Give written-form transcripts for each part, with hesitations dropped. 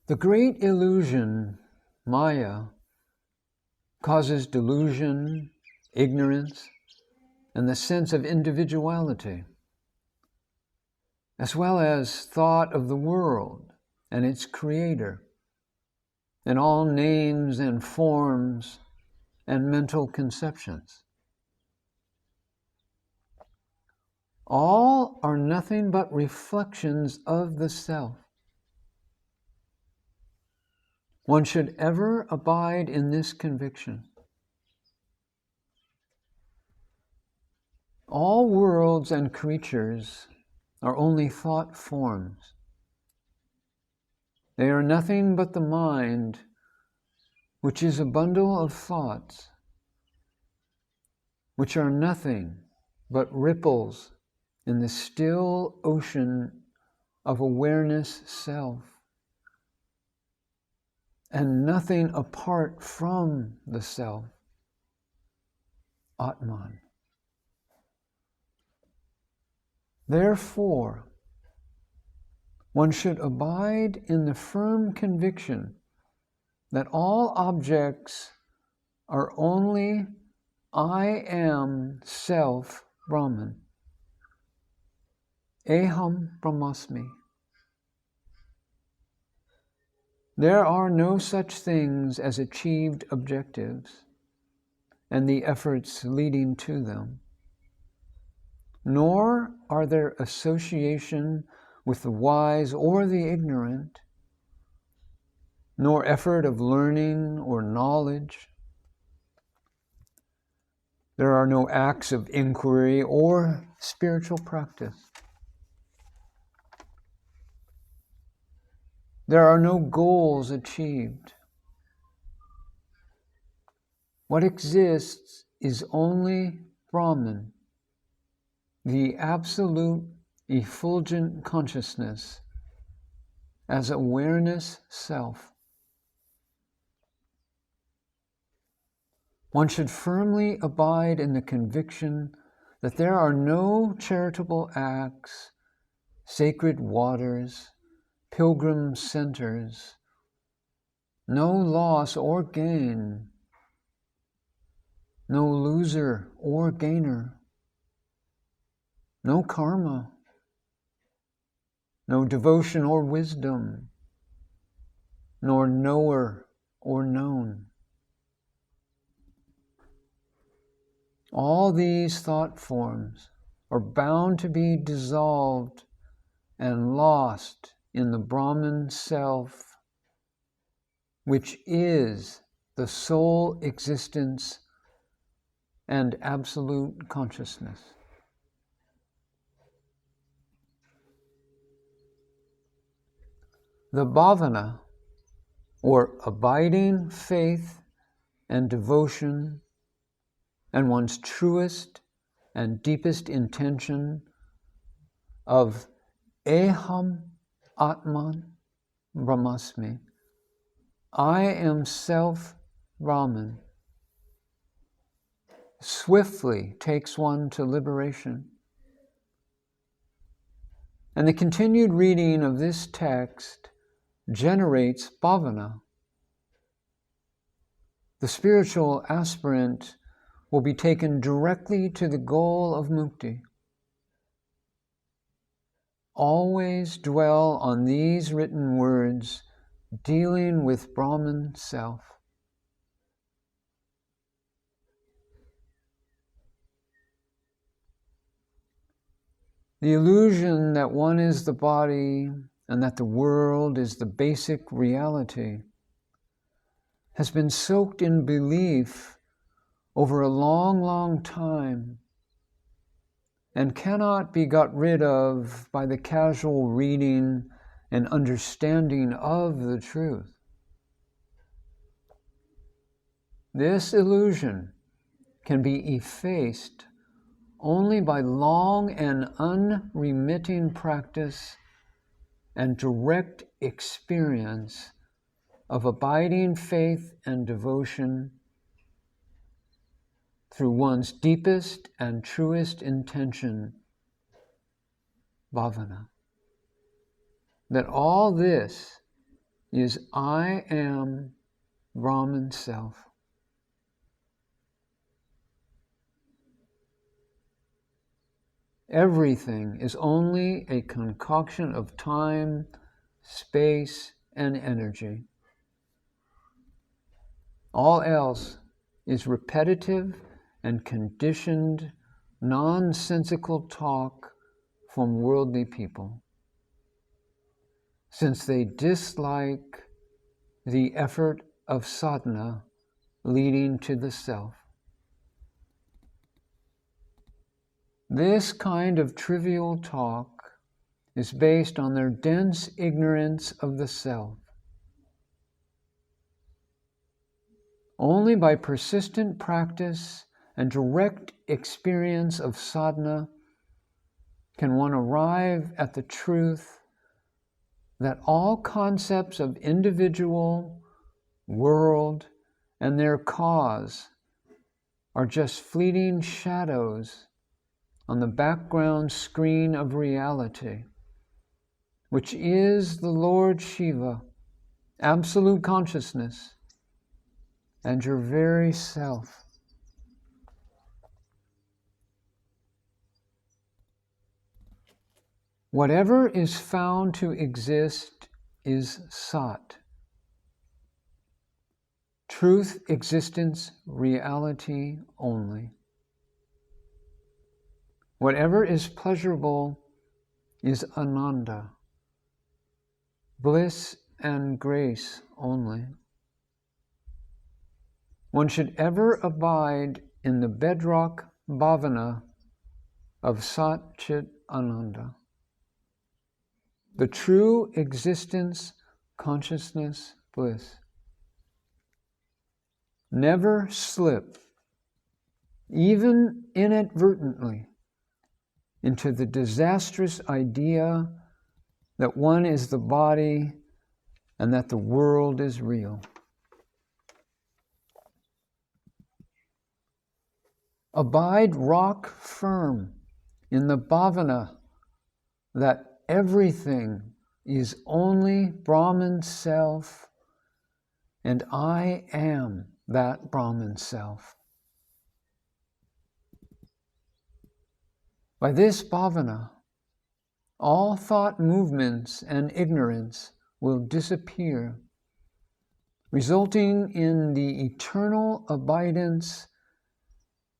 The great illusion, Maya, causes delusion, ignorance, and the sense of individuality, as well as thought of the world and its creator, and all names and forms and mental conceptions. All are nothing but reflections of the self. One should ever abide in this conviction. All worlds and creatures are only thought forms. They are nothing but the mind, which is a bundle of thoughts, which are nothing but ripples in the still ocean of awareness self, and nothing apart from the self, Atman. Therefore, one should abide in the firm conviction that all objects are only I am self Brahman. Aham Brahmasmi. There are no such things as achieved objectives and the efforts leading to them, nor are there association with the wise or the ignorant, nor effort of learning or knowledge. There are no acts of inquiry or spiritual practice. There are no goals achieved. What exists is only Brahman, the absolute effulgent consciousness as awareness self. One should firmly abide in the conviction that there are no charitable acts, sacred waters, pilgrim centers, no loss or gain, no loser or gainer, no karma, no devotion or wisdom, nor knower or known. All these thought forms are bound to be dissolved and lost in the Brahman self, which is the sole existence and absolute consciousness. The bhavana, or abiding faith and devotion, and one's truest and deepest intention of Aham Atman Brahmasmi, I am self Brahman, swiftly takes one to liberation. And the continued reading of this text generates bhavana. The spiritual aspirant will be taken directly to the goal of mukti. Always dwell on these written words dealing with Brahman self. The illusion that one is the body and that the world is the basic reality has been soaked in belief over a long, long time and cannot be got rid of by the casual reading and understanding of the truth. This illusion can be effaced only by long and unremitting practice and direct experience of abiding faith and devotion through one's deepest and truest intention, bhavana. That all this is I am Brahman self. Everything is only a concoction of time, space, and energy. All else is repetitive and conditioned, nonsensical talk from worldly people, since they dislike the effort of sadhana leading to the self. This kind of trivial talk is based on their dense ignorance of the self. Only by persistent practice and direct experience of sadhana can one arrive at the truth that all concepts of individual, world, and their cause are just fleeting shadows on the background screen of reality, which is the Lord Shiva, absolute consciousness, and your very self. Whatever is found to exist is Sat. Truth, existence, reality only. Whatever is pleasurable is Ananda, bliss and grace only. One should ever abide in the bedrock bhavana of Sat Chit Ananda, the true existence, consciousness, bliss. Never slip, even inadvertently, into the disastrous idea that one is the body and that the world is real. Abide rock firm in the bhavana that everything is only Brahman self, and I am that Brahman self. By this bhavana, all thought movements and ignorance will disappear, resulting in the eternal abidance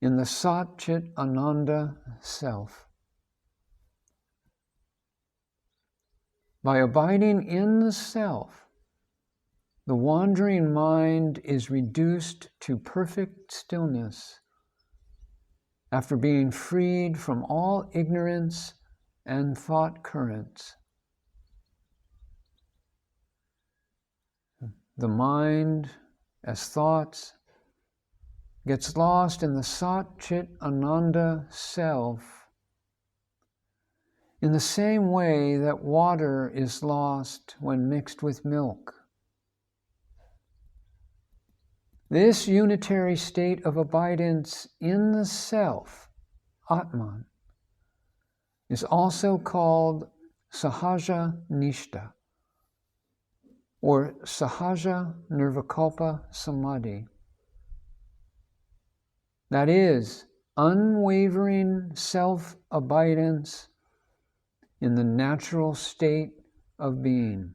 in the Sat Chit Ananda self. By abiding in the self, the wandering mind is reduced to perfect stillness after being freed from all ignorance and thought currents. The mind, as thoughts, gets lost in the Sat Chit Ananda self in the same way that water is lost when mixed with milk. This unitary state of abidance in the self, Atman, is also called Sahaja Nishta, or Sahaja Nirvikalpa Samadhi. That is, unwavering self-abidance in the natural state of being.